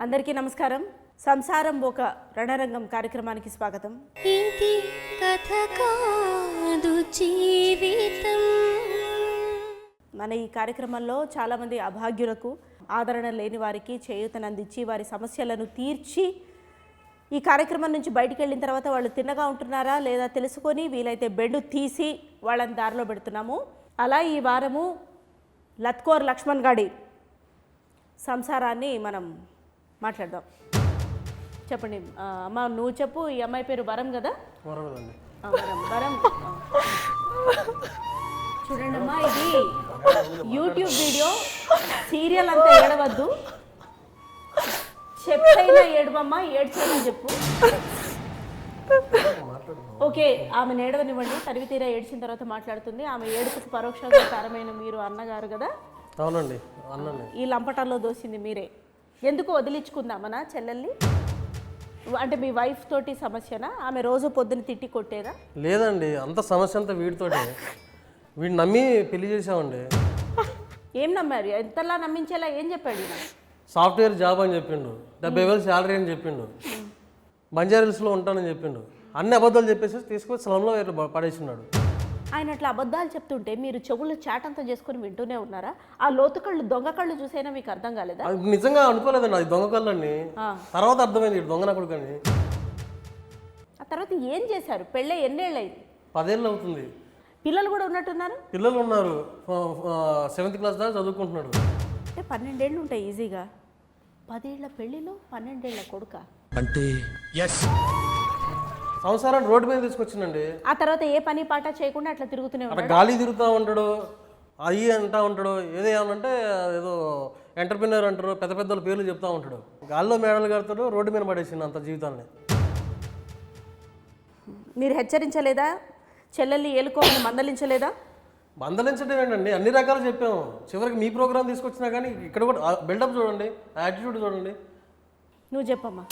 అందరికీ నమస్కారం. సంసారం ఒక రణరంగం కార్యక్రమానికి స్వాగతం. ఇది కథ కాదు జీవితం. మన ఈ కార్యక్రమంలో చాలామంది అభాగ్యులకు, ఆదరణ లేని వారికి చేయూతనందించి వారి సమస్యలను తీర్చి ఈ కార్యక్రమం నుంచి బయటికి వెళ్ళిన తర్వాత వాళ్ళు తిన్నగా ఉంటున్నారా లేదా తెలుసుకొని వీలైతే బెడ్ తీసి వాళ్ళని దారిలో పెడుతున్నాము. అలా ఈ వారము లత్కోర్ లక్ష్మణ్ గాడి సంసారాన్ని మనం మాట్లాడదాం. చెప్పండి అమ్మ, నువ్వు చెప్పు. ఈ అమ్మాయి పేరు వరం కదా? వరం. చూడండి అమ్మా, ఇది యూట్యూబ్ వీడియో, సీరియల్ అంతా ఏడవద్దు. చెప్పైనా ఏడవమ్మా, ఏడ్చేయమని చెప్పు. ఓకే, ఆమె ఏడవనివ్వండి. తరివి తీరా ఏడ్చిన తర్వాత మాట్లాడుతుంది. ఆమె ఏడుపుకు పరోక్షంగా కారమైన మీరు అన్నగారు కదా? అవునండి, అన్నని ఈ లంపటాల్లో దోసింది మీరే. ఎందుకు వదిలించుకుందామనా చెల్లెల్ని? అంటే మీ వైఫ్ తోటి సమస్యనా? ఆమె రోజు పొద్దున్న తిట్టి కొట్టేదా? లేదండి, అంత సమస్య అంతా వీడితోటే. వీడిని నమ్మి పెళ్లి చేసామండి. ఏం నమ్మారు? ఎంతలా నమ్మించేలా ఏం చెప్పాడు ఈయన? సాఫ్ట్వేర్ జాబ్ అని చెప్పిండు, 70,000 శాలరీ అని చెప్పిండు, బంజారాహిల్స్లో ఉంటానని చెప్పిండు. అన్ని అబద్ధాలు చెప్పేసి తీసుకొని స్లంలో పడేసినాడు. ఆయన అట్లా అబద్ధాలు చెప్తుంటే మీరు చెవులు చాటంతా చేసుకొని వింటూనే ఉన్నారా? ఆ లోతు కళ్ళు, దొంగ కళ్ళు చూసైనా మీకు అర్థం కాలేదా? అది నిజంగా అనుకోలేదండి, అది దొంగ కళ్ళని. తర్వాత అర్థమైంది దొంగ నా కొడుకని. ఆ తర్వాత ఏం చేశారు? పెళ్ళే ఎన్నేళ్ళు అయింది? 10 ఏళ్ళు అవుతుంది. పిల్లలు కూడా ఉన్నట్టున్నారు? పిల్లలు ఉన్నారు, 7th క్లాస్ దాకా చదువుకుంటున్నాడు. అంటే 12 ఏళ్ళు ఉంటాయి ఈజీగా. 10 ఏళ్ల పెళ్ళిలో 12 ఏళ్ల కొడుక అంటే సంవత్సరాన్ని రోడ్డు మీద తీసుకొచ్చిందండి. ఆ తర్వాత ఏ పని పాట చేయకుండా అట్లా తిరుగుతూనే అట్లా ఉన్నాడు. గాలి తిరుగుతూ ఉంటాడు, అయ్యి అంటా ఉంటాడు. ఏదో ఏమనంటే ఏదో ఎంటర్ప్రినర్ అంటారు, పెద్ద పెద్దల పేర్లు చెప్తా ఉంటాడు. గాల్లో మేడలు కడతాడు, రోడ్డు మీద పడేసింది అంత జీవితాన్ని. మీరు హెచ్చరించలేదా? చెల్లెల్ని ఏలుకోమని మందలించలేదా? మందలించడం ఏంటండి, అన్ని రకాలు చెప్పాము. చివరికి మీ ప్రోగ్రామ్ తీసుకొచ్చినా కానీ ఇక్కడ కూడా బిల్డప్ చూడండి, యాటిట్యూడ్ చూడండి. నువ్వు చెప్పమ్మా.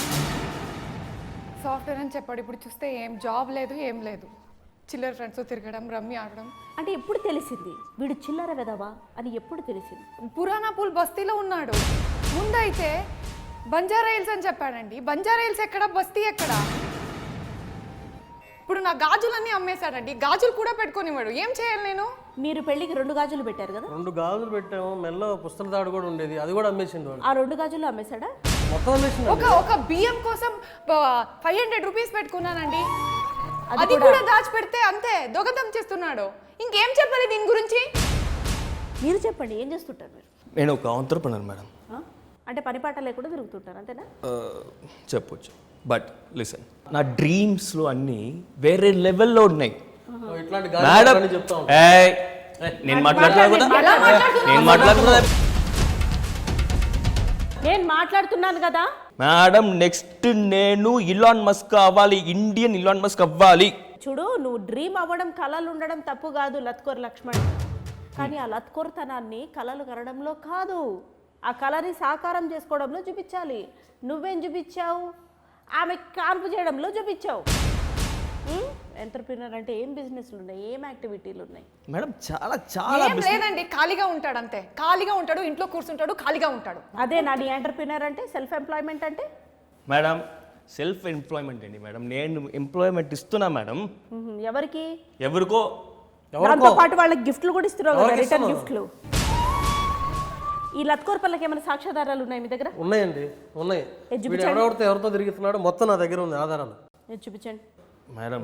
సాఫ్ట్వేర్ అని చెప్పాడు. ఇప్పుడు చూస్తే ఏం జాబ్ లేదు, ఏం లేదు. చిల్లర ఫ్రెండ్స్తో తిరగడం, రమ్మి ఆడడం. అంటే ఎప్పుడు తెలిసింది వీడు చిల్లర వెదవా అని? ఎప్పుడు తెలిసింది? పురాణా పూల్ బస్తీలో ఉన్నాడు. ముందైతే బంజారా హిల్స్ అని చెప్పాడండి. బంజారా హిల్స్ ఎక్కడ, బస్తీ ఎక్కడ? ఇప్పుడు నా గాజులన్నీ అమ్మేశాడండి. గాజులు కూడా పెట్టుకోనివాడు. ఏం చేయాలి నేను? మీరు పెళ్ళికి 2 గాజులు పెట్టారు కదా? 2 గాజులు పెట్టాము, మెల్ల పుస్తల తాడు కూడా ఉండేది, అది కూడా అమ్మేసిండు వాడు. ఆ 2 గాజులు అమ్మేశాడా? మొత్తం అమ్మేసిండు. ఒక బియ్యం కోసం 500 రూపీస్ పెట్టుకున్నానండి. అది కూడా దాచిపెడితే అంతే దొంగతనం చేస్తున్నాడు. ఇంకేం చెప్పాలి దీని గురించి? మీరు చెప్పండి, ఏం చేస్తుంటారు మీరు? నేను ఒక ఆంటర్‌ప్రెన్యూర్ మేడం. అంటే పని పాట లేకుండా తిరుగుతుంటారు అంతేనా? చెప్పొచ్చు, బట్ లిసన్, నా డ్రీమ్స్లో అన్నీ వేరే లెవెల్లో ఉన్నాయి ఇట్లాంటి మేడం. గాలి చెప్తా ఉంటాడు. ఏయ్, నేను మాట్లాడుతున్నా కదా, నేను మాట్లాడుతున్నా నేను మాట్లాడుతున్నాను కదా మేడం. నెక్స్ట్ నేను ఇలాన్ మస్క్ అవ్వాలి, ఇండియన్ ఇలాన్ మస్క్ అవ్వాలి. చూడు, నువ్వు డ్రీమ్ అవ్వడం, కళలు ఉండడం తప్పు కాదు లత్కోర్ లక్ష్మణ్. కానీ ఆ లత్కోర్తనాన్ని కళలు కనడంలో కాదు, ఆ కళని సాకారం చేసుకోవడంలో చూపించాలి. నువ్వేం చూపించావు? ఆమె కాన్పు చేయడంలో చూపించావు. ఎంటర్ప్రినర్ అంటే ఏం బిజినెస్లు ఉన్నాయి, ఏం యాక్టివిటీలు ఉన్నాయి మేడం? చాలా చాలా ఏం లేదండి, ఖాళీగా ఉంటాడు అంతే. ఖాళీగా ఉంటాడు, ఇంట్లో కూర్చుంటాడు, ఖాళీగా ఉంటాడు. అదే నా ఎంటర్ప్రినర్ అంటే, సెల్ఫ్ ఎంప్లాయ్మెంట్ అంటే. మేడం, సెల్ఫ్ ఎంప్లాయ్మెంట్ అండి మేడం. నేను ఎంప్లాయ్మెంట్ ఇస్తున్నా మేడం. ఎవరికి? ఎవరికో. దాంతో పాటు వాళ్ళకి గిఫ్ట్లు కూడా ఇస్తున్నావు కదా, రిటర్న్ గిఫ్ట్లు. ఈ లత్కోర్ పల్లకి ఏమైనా సాక్ష్యాధారాలు ఉన్నాయి మీ దగ్గర? ఉన్నాయండి, ఉన్నాయి. వీడు ఎవరితో తిరుగుతున్నాడు మొత్తం నా దగ్గర ఉంది ఆధారాలు. చూపించండి మేడం,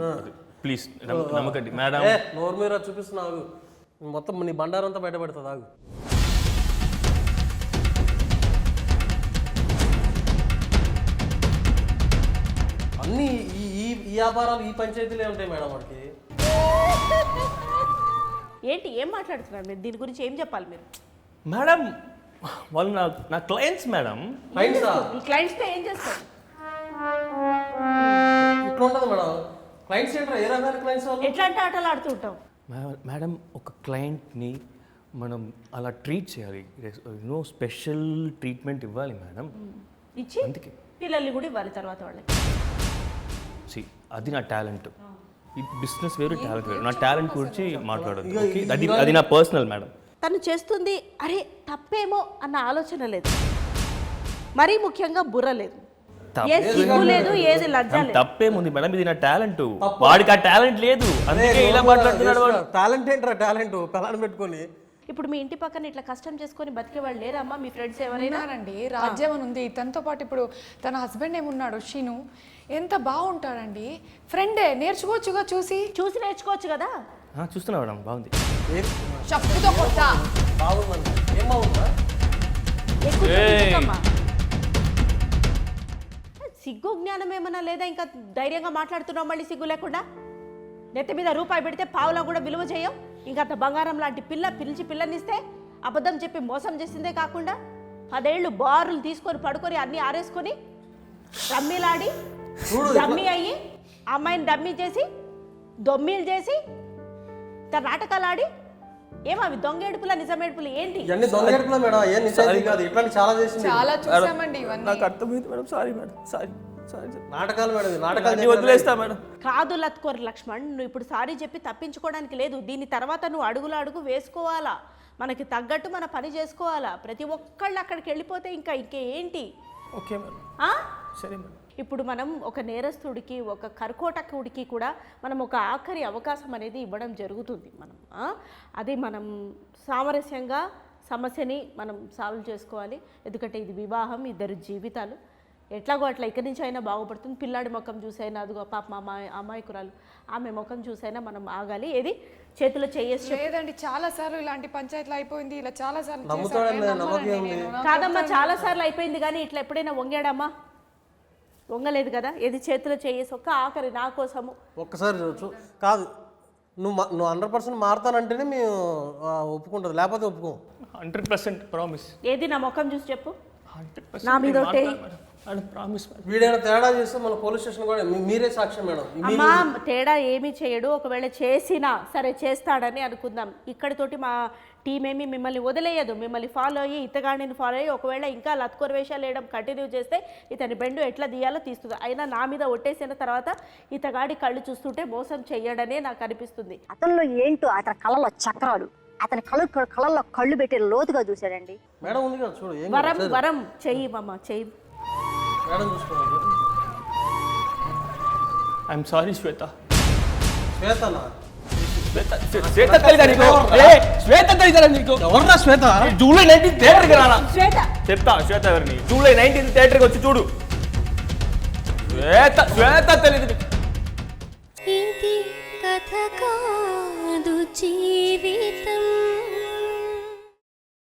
ప్లీజ్ నమ్మకండి మేడం. నోరు మీద చూపిస్తున్నావు, మొత్తం నీ బండారంతా బయటపడుతుంది. ఆగు. అన్నీ ఈ వ్యాపారాలు, ఈ పంచాయతీలే ఉంటాయి మేడం వాడికి. ఏంటి, ఏం మాట్లాడుతున్నారు మీరు? దీని గురించి ఏం చెప్పాలి మీరు? మేడం, వాళ్ళు నా క్లయింట్స్ మేడం. ఈ క్లయింట్స్తో ఏం చేస్తారు? ఇట్లా ఉంటుంది మేడం. క్లయింట్స్ ఏంటారు? ఏ రకమైన క్లయింట్స్ వాళ్ళు? ఎట్లాంటి ఆటలు ఆడుతూ ఉంటావు? మేడం, ఒక క్లయింట్ని మనం అలా ట్రీట్ చేయాలి. నో స్పెషల్ ట్రీట్మెంట్ ఇవ్వాలి మేడం. ఇచ్చి అందుకే పిల్లల్ని కూడా ఇవ్వాలి తర్వాత వాళ్ళకి. అది నా టాలెంట్. ఈ బిజినెస్ వేరు, టాలెంట్ వేరు. నా టాలెంట్ గురించి మాట్లాడదు. అది నా పర్సనల్ మేడం. తను చేస్తుంది అరే తప్పేమో అన్న ఆలోచన లేదు. మరీ ముఖ్యంగా బుర్ర లేదు, ఏ సిగ్గు లేదు, ఏది లజ్జ లేదు. తప్పేముంది మేడం, ఇది నా టాలెంట్. వాడికి ఆ టాలెంట్ లేదు, అందుకే ఇలా మాట్లాడుతున్నాడు వాడు. టాలెంట్ ఏంట్రా టాలెంట్ పిల్లని పెట్టుకొని. ఇప్పుడు మీ ఇంటి పక్కన ఇట్లా కష్టం చేసుకొని బతికే వాళ్ళు లేరమ్మా మీ ఫ్రెండ్స్ ఎవరైనా? ఉన్నారండి, రాజ్యం అని ఉంది. తనతో పాటు ఇప్పుడు తన హస్బెండ్ ఏమున్నాడు షీను, ఎంత బాగుంటాడండి. ఫ్రెండే, నేర్చుకోవచ్చుగా, చూసి నేర్చుకోవచ్చు కదా. చూస్తున్నా మేడం, బాగుంది. చెప్పుతో కొట్టా. బాగుందండి, ఏం బాగుందా? ఎక్కువ చూపించకమ్మా. సిగ్గు జ్ఞానం ఏమన్నా లేదా? ఇంకా ధైర్యంగా మాట్లాడుతున్నావు మళ్ళీ సిగ్గు లేకుండా. నెత్తి మీద రూపాయి పెడితే పావులా కూడా విలువ చేయం. ఇంకా అంత బంగారం లాంటి పిలిచి పిల్లనిస్తే అబద్ధం చెప్పి మోసం చేసిందే కాకుండా 10 ఏళ్ళు బారులు తీసుకొని పడుకొని అన్నీ ఆరేసుకొని రమ్మీలాడి డమ్మీ అయ్యి అమ్మాయిని డమ్మీ చేసి దొమ్మీలు చేసి నాటకాలు ఆడి ఏమవి దొంగేడుపుల నిజమేడుపులు ఏంటి? ఇవన్నీ దొంగేడుపులా మేడం, ఏం నిజాయితీ కాదు. ఇట్లాంటి చాలా చేసింది. చాలా చూసామండి ఇవన్నీ. నాకు అర్థమైంది మేడం, సారీ మేడం, సారీ. నాటకాలు మేడం, నాటకాలు వదిలేస్తా మేడం. కాదు లత్కోర్ లక్ష్మణ్, నువ్వు ఇప్పుడు సారీ చెప్పి తప్పించుకోవడానికి లేదు. దీని తర్వాత నువ్వు అడుగు వేసుకోవాలా, మనకి తగ్గట్టు మన పని చేసుకోవాలా. ప్రతి ఒక్కళ్ళు అక్కడికి వెళ్ళిపోతే ఇంకేంటి? ఓకే మేడం, సరే మేడం. ఇప్పుడు మనం ఒక నేరస్తుడికి, ఒక కర్కోటకుడికి కూడా మనం ఒక ఆఖరి అవకాశం అనేది ఇవ్వడం జరుగుతుంది. అది మనం సామరస్యంగా సమస్యని మనం సాల్వ్ చేసుకోవాలి. ఎందుకంటే ఇది వివాహం, 2 జీవితాలు. ఎట్లాగో అట్లా ఇక్కడి నుంచి అయినా బాగుపడుతుంది. పిల్లాడి ముఖం చూసైనా, అదిగో పాప అమ్మాయికురాలు ఆమె ముఖం చూసైనా మనం ఆగాలి. ఏది చేతిలో చేయేసి లేదండి, చాలా సార్లు ఇలాంటి పంచాయతీలు అయిపోయింది. ఇలా చాలా సార్లు కాదమ్మా, చాలా సార్లు అయిపోయింది. కానీ ఇట్లా ఎప్పుడైనా వంగాడమ్మా? వంగలేదు కదా. ఏది చేతిలో చేయేసి ఒక్క ఆఖరి నా కోసము ఒక్కసారి కాదు. నువ్వు 100% మారుతానంటేనే మేము ఒప్పుకుంటుంది, లేకపోతే ఒప్పుకోం. 100% ప్రామిస్. ఏది నా ముఖం చూసి చెప్పు, నా మీద ఒట్టే. వీడైనా తేడా చేస్తే మన పోలీస్ స్టేషన్ కూడా మీరే సాక్ష్యం మేడం. అమ్మా, తేడా ఏమీ చేయడు. ఒకవేళ చేసినా సరే చేస్తాడని అనుకుందాం. ఇక్కడితోటి మా టీం ఏమి మిమ్మల్ని వదిలేయదు. మిమ్మల్ని ఫాలో అయ్యి, ఇతగాడిని ఫాలో అయ్యి ఒకవేళ ఇంకా లత్కోర్ వేషాలు వేయడం కంటిన్యూ చేస్తే ఇతని బెండు ఎట్లా తీయాలో తీస్తుంది. అయినా నా మీద ఒట్టేసిన తర్వాత ఇతగాడి కళ్ళు చూస్తుంటే మోసం చెయ్యడనే నాకు అనిపిస్తుంది. అతనిలో ఏంటో అతని కళ్ళలో చక్రాలు, అతని కళ్ళల్లో కళ్ళు పెట్టి లోతుగా చూశాడండి. మేడం ఉంది కదా చూడు, వరం చెయ్యి మామ, చెయ్యి మేడం చూసుకోండి. ఐఎమ్ సారీ శ్వేత. శ్వేతనా? శ్వేత తెలీదా నీకు? శ్వేత తెలీదా నీకు? ఎవరున్నా శ్వేత? జూలై 19 థియేటర్కి రానా? శ్వేత చెప్తా శ్వేత ఎవరిని. జూలై 19 థియేటర్కి వచ్చి చూడు. శ్వేత తెలీదు. ఇది కథ కాదు జీవితం.